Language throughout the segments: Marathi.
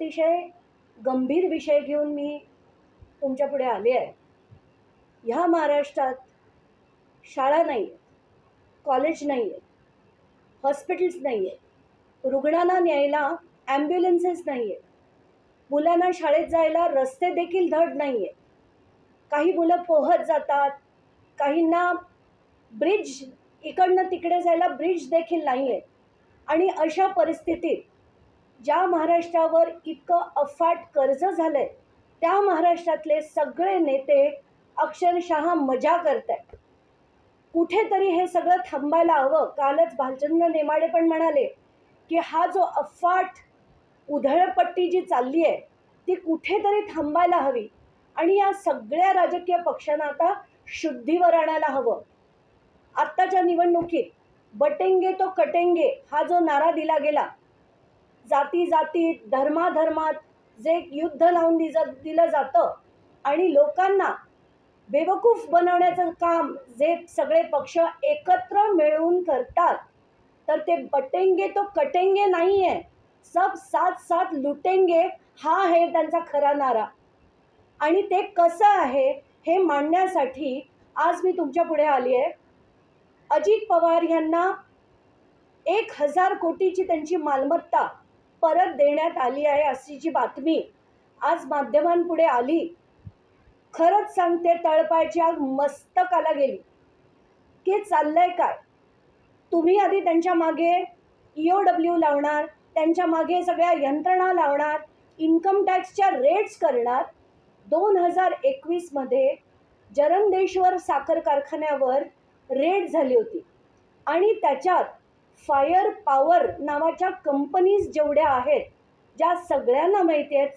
अतिशय गंभीर विषय घेऊन मी तुमच्या पुढे आले आहे. ह्या महाराष्ट्रात शाळा नाही आहेत, कॉलेज नाही आहेत, हॉस्पिटल्स नाही आहेत, रुग्णांना न्यायला ॲम्ब्युलन्सेस नाही आहेत, मुलांना शाळेत जायला रस्ते देखील धड नाही आहे. काही मुलं पोहत जातात, काहींना ब्रिज इकडनं तिकडे जायला ब्रिज देखील नाही आहे. आणि अशा परिस्थितीत ज्या महाराष्ट्रावर इतकं अफाट कर्ज झालं आहे त्या महाराष्ट्रातले सगळे नेते अक्षरशः मजा करत आहेत. कुठेतरी हे सगळं थांबायला हवं. कालच भालचंद्र नेमाडे पण म्हणाले की हा जो अफाट उधळपट्टी जी चालली आहे ती कुठेतरी थांबायला हवी आणि या सगळ्या राजकीय पक्षांना आता शुद्धीवर आणायला हवं. आत्ताच्या निवडणुकीत बटेंगे तो कटेंगे हा जो नारा दिला गेला, जाती जातीत धर्माधर्मात जे युद्ध लावून दिलं जातं आणि लोकांना बेवकूफ बनवण्याचं काम जे सगळे पक्ष एकत्र मिळून करतात, तर ते बटेंगे तो कटेंगे नाही आहे, सब साथ साथ लुटेंगे हा आहे त्यांचा खरा नारा. आणि ते कसं आहे हे मांडण्यासाठी आज मी तुमच्या पुढे आली आहे. अजित पवार यांना 1000 कोटीची त्यांची मालमत्ता परत देण्यात आली आहे अशी जी बातमी आज माध्यमांपुढे आली, खरंच सांगते तळपायची आग मस्तकाला गेली. की चाललंय काय? तुम्ही आधी त्यांच्या मागे EOW लावणार, त्यांच्या मागे सगळ्या यंत्रणा लावणार, इन्कम टॅक्सच्या रेट्स करणार. 2021 जरंदेश्वर साखर कारखान्यावर रेड झाली होती आणि त्याच्यात फायर पॉवर नावाच्या कंपनीज जेवढ्या आहेत, ज्या सगळ्यांना माहिती आहेत,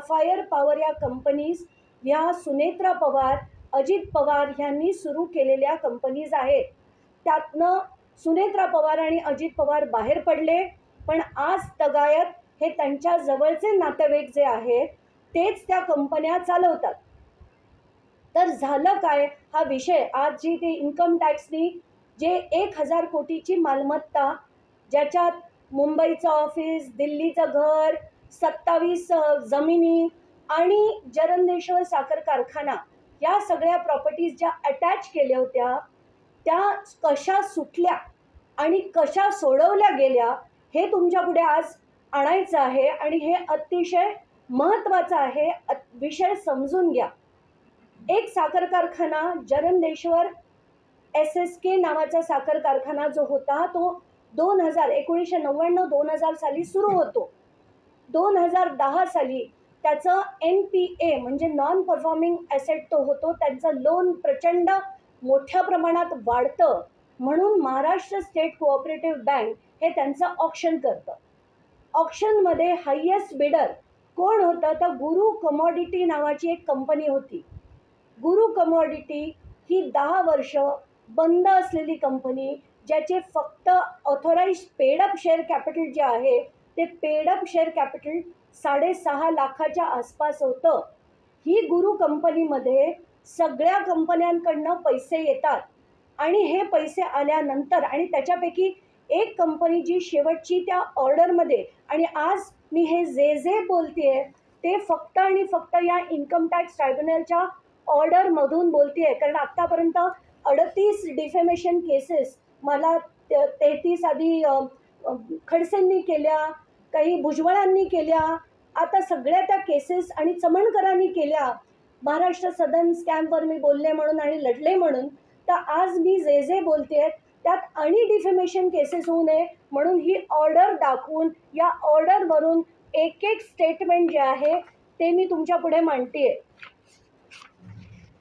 फायर पॉवर या कंपनीज ह्या सुनेत्रा पवार, अजित पवार यांनी सुरू केलेल्या कंपनीज आहेत. त्यातनं सुनेत्रा पवार आणि अजित पवार बाहेर पडले, पण आज तगायत हे त्यांच्या जवळचे नातेवाईक जे आहेत तेच त्या कंपन्या चालवतात. तर झालं काय हा विषय? आज जी ते इन्कम टॅक्सनी जे 1000 कोटीची मालमत्ता, ज्याच्यात मुंबईचं ऑफिस, दिल्लीचं घर, 27 जमिनी आणि जरंदेश्वर साखर कारखाना या सगळ्या प्रॉपर्टीज ज्या अटॅच केल्या होत्या त्या कशा सुटल्या आणि कशा सोडवल्या गेल्या हे तुमच्या पुढे आज आणायचं आहे. आणि हे अतिशय महत्त्वाचं आहे, विषय समजून घ्या. एक साखर कारखाना जरंदेश्वर SSK नावाचा साखर कारखाना जो होता तो 1999-2000 साली सुरू होतो. 2010 साली त्याचं NPA म्हणजे नॉन परफॉर्मिंग ॲसेट तो होतो, त्यांचं लोन प्रचंड मोठ्या प्रमाणात वाढतं, म्हणून महाराष्ट्र स्टेट कोऑपरेटिव्ह बँक हे त्यांचं ऑक्शन करतं. ऑक्शनमध्ये हायेस्ट बिडर कोण होतं? तर गुरु कमॉडिटी नावाची एक कंपनी होती. गुरु कमॉडिटी ही 10 वर्ष बंद असलेली कंपनी, ज्याचे फक्त ऑथोराइज पेडअप शेअर कॅपिटल जे आहे ते पेडअप शेअर कॅपिटल 6.5 लाखाच्या आसपास होतं. ही गुरु कंपनीमध्ये सगळ्या कंपन्यांकडनं पैसे येतात आणि हे पैसे आल्यानंतर आणि त्याच्यापैकी एक कंपनी जी शेवटची त्या ऑर्डरमध्ये, आणि आज मी हे जे बोलते ते फक्त आणि फक्त या इन्कम टॅक्स ट्रायब्युनलच्या ऑर्डरमधून बोलते आहे, कारण आत्तापर्यंत 38 डिफेमेशन केसेस मला 33 आधी खडसेंनी केल्या, काही भुजबळांनी केल्या, आता सगळ्या त्या केसेस आणि चमणकरांनी केल्या. महाराष्ट्र सदन स्कॅमवर मी बोलले म्हणून आणि लढले म्हणून. तर आज मी जे बोलते त्यात आणि डिफेमेशन केसेस होऊ नये म्हणून ही ऑर्डर दाखवून या ऑर्डरवरून एक एक स्टेटमेंट जे आहे ते मी तुमच्या पुढे मांडते आहे.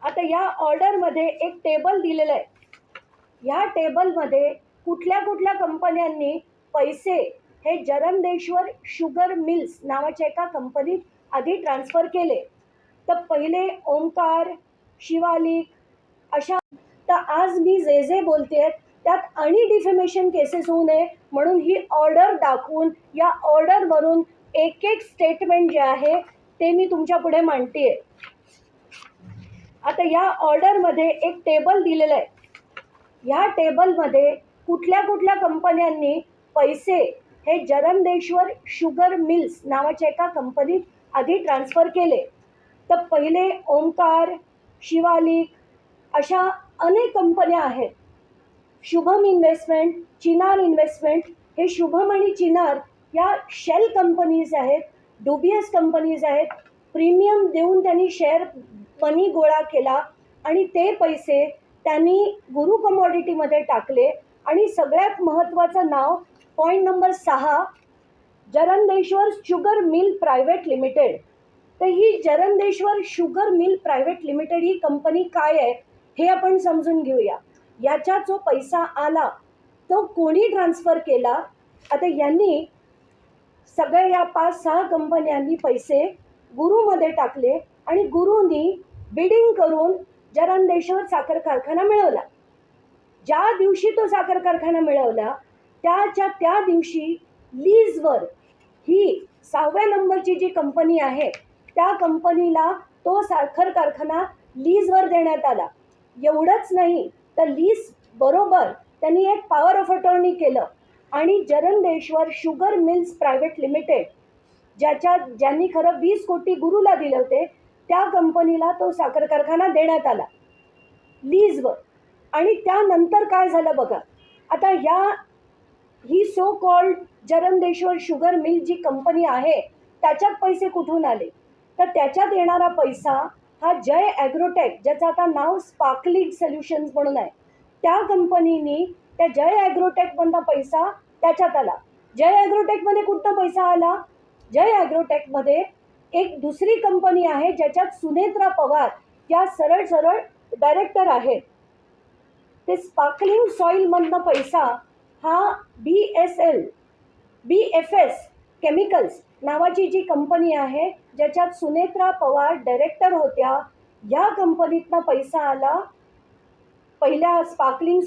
आता या ऑर्डरमध्ये एक टेबल दिलेलं आहे. ह्या टेबलमध्ये कुठल्या कुठल्या कंपन्यांनी पैसे हे जरंदेश्वर शुगर मिल्स नावाच्या एका कंपनीत आधी ट्रान्सफर केले. तर पहिले ओमकार, शिवालिक अशा. तर आज मी जे बोलते त्यात आणि डिफेमेशन केसेस होऊ नये म्हणून ही ऑर्डर दाखवून या ऑर्डरवरून एक एक स्टेटमेंट जे आहे ते मी तुमच्या पुढे मांडते आहे. आता या ऑर्डरमध्ये एक टेबल दिलेलं आहे. ह्या टेबलमध्ये कुठल्या कुठल्या कंपन्यांनी पैसे हे जरंदेश्वर शुगर मिल्स नावाच्या एका कंपनीत आधी ट्रान्सफर केले. तर पहिले ओंकार, शिवालिक अशा अनेक कंपन्या आहेत. शुभम इन्व्हेस्टमेंट, चिनार इन्व्हेस्टमेंट, हे शुभम आणि चिनार या शेल कंपनीज आहेत, डुबियस कंपनीज आहेत. प्रीमियम देऊन त्यांनी शेअर मनी गोळा केला आणि ते पैसे त्यांनी गुरु कमॉडिटीमध्ये टाकले. आणि सगळ्यात महत्त्वाचं नाव, point number 6, Jarandeshwar sugar mill private limited. तर ही Jarandeshwar sugar mill private limited ही कंपनी काय आहे हे आपण समजून घेऊया. याचा जो पैसा आला तो कोणी ट्रान्सफर केला? आता यांनी सगळ्या या 5-6 कंपन्यांनी पैसे गुरुमध्ये टाकले आणि गुरुनी बिडिंग करून जरंदेश्वर साखर कारखाना मिळवला. ज्या दिवशी तो साखर कारखाना मिळवला त्या दिवशी लीजवर ही 6व्या नंबरची जी कंपनी आहे त्या कंपनीला तो साखर कारखाना लीजवर देण्यात आला. एवढंच नाही तर लीज बरोबर त्यांनी एक पॉवर ऑफ अटॉर्नी केलं आणि Jarandeshwar sugar mills private limited ज्यांनी खरं 20 कोटी गुरुला दिले होते त्या कंपनीला तो साखर कारखाना देण्यात आला लीजवर. आणि त्यानंतर काय झालं बघा. आता ही so called Jarandeshwar sugar mill जी कंपनी आहे त्याच्यात पैसे कुठून आले? तर त्याच्यात येणारा पैसा हा जय ॲग्रोटेक, ज्याचं आता नाव स्पार्कलिंग सोल्युशन्स म्हणून आहे, त्या कंपनीनी त्या जय ॲग्रोटेकमधला पैसा त्याच्यात आला. जय ॲग्रोटेकमध्ये कुठनं पैसा आला? जय ॲग्रोटेकमध्ये एक दुसरी कंपनी आहे ज्याच्यात सुनेत्रा पवार या सरळ डायरेक्टर आहेत. ते स्पार्कलिंग सॉईलमधनं पैसा हा BFS केमिकल्स नावाची जी कंपनी आहे ज्याच्यात सुनेत्रा पवार डायरेक्टर होत्या, या कंपनीतनं पैसा आला पहिल्या स्पार्कलिंग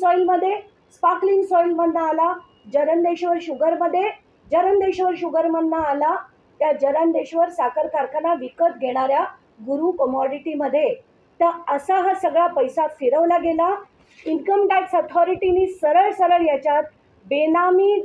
सॉईलमधनं आला जरंदेश्वर शुगरमध्ये, जरंदेश्वर शुगरमधनं आला त्या जरंदेश्वर साखर कारखाना विकत घेणाऱ्या गुरु कमॉडिटीमध्ये. तर असा हा सगळा पैसा फिरवला गेला. इन्कम टॅक्स अथॉरिटीनी सरळ याच्यात बेनामी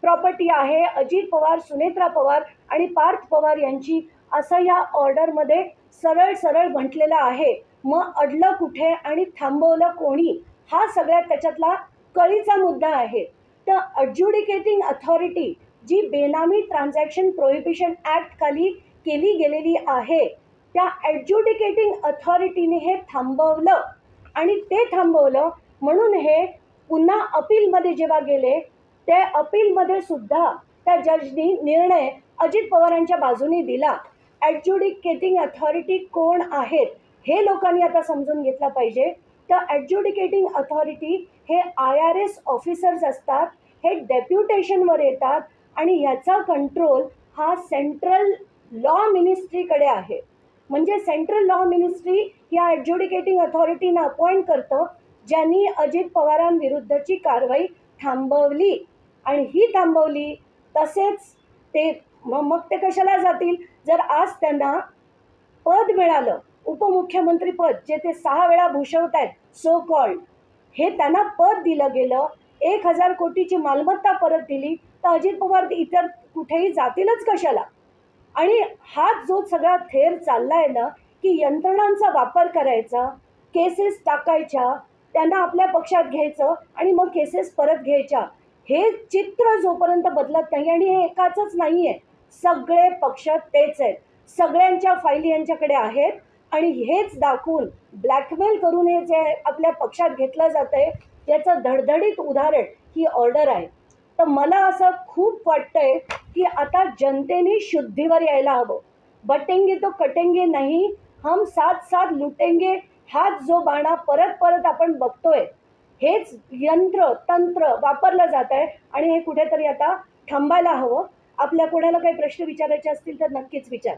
प्रॉपर्टी आहे अजित पवार, सुनेत्रा पवार आणि पार्थ पवार यांची, असं या ऑर्डरमध्ये सरळ म्हटलेलं आहे. मग अडलं कुठे आणि थांबवलं कोणी, हा सगळ्यात त्याच्यातला कळीचा मुद्दा आहे. तर अड्ज्युडिकेटिंग अथॉरिटी जी बेनामी ट्रान्झॅक्शन प्रोहिबिशन ॲक्ट खाली केली गेलेली आहे, त्या ॲड्ज्युडिकेटिंग अथॉरिटीने हे थांबवलं आणि ते थांबवलं म्हणून हे पुन्हा अपीलमध्ये जेव्हा गेले त्या अपीलमध्ये सुद्धा त्या जजनी निर्णय अजित पवारांच्या बाजूने दिला. ॲड्ज्युडिकेटिंग अथॉरिटी कोण आहेत हे लोकांनी आता समजून घेतलं पाहिजे. तर ॲड्ज्युडिकेटिंग अथॉरिटी हे IRS ऑफिसर्स असतात, हे डेप्युटेशनवर येतात आणि ह्याचा कंट्रोल हा सेंट्रल लॉ मिनिस्ट्रीकडे आहे. म्हणजे सेंट्रल लॉ मिनिस्ट्री या ॲड्ज्युडिकेटिंग अथॉरिटीना अपॉइंट करतं, ज्यांनी अजित पवारांविरुद्धची कारवाई थांबवली. आणि ही थांबवली तसेच ते मग ते कशाला जातील? जर आज त्यांना पद मिळालं, उपमुख्यमंत्री पद, जे ते 6 वेळा भूषवत आहेत सो कॉल्ड, हे त्यांना पद दिलं गेलं, 1000 कोटीची मालमत्ता परत दिली, तर अजित पवार इतर कुठेही जातीलच कशाला? आणि हा जो सगळा थेर चालला आहे ना की यंत्रणांचा वापर करायचा, केसेस टाकायच्या, त्यांना आपल्या पक्षात घ्यायचं आणि मग केसेस परत घ्यायच्या, हे चित्र जोपर्यंत बदलत नाही, आणि हे एकाचंच नाही आहे, सगळे पक्ष तेच आहेत, सगळ्यांच्या फायली यांच्याकडे आहेत आणि हेच दाखवून ब्लॅकमेल करून हे जे आपल्या पक्षात घेतलं जातं आहे याचं धडधडीत उदाहरण ही ऑर्डर आहे. तर मला असं खूप वाटतंय की आता जनतेने शुद्धीवर यायला हवं. बटेंगे तो कटेंगे नाही, हम साथ लुटेंगे, हाच जो बाणा परत आपण बघतोय, हेच तंत्र वापरलं जात आहे आणि हे कुठेतरी आता थांबायला हवं. आपल्या कोणाला काही प्रश्न विचारायचे असतील तर नक्कीच विचार.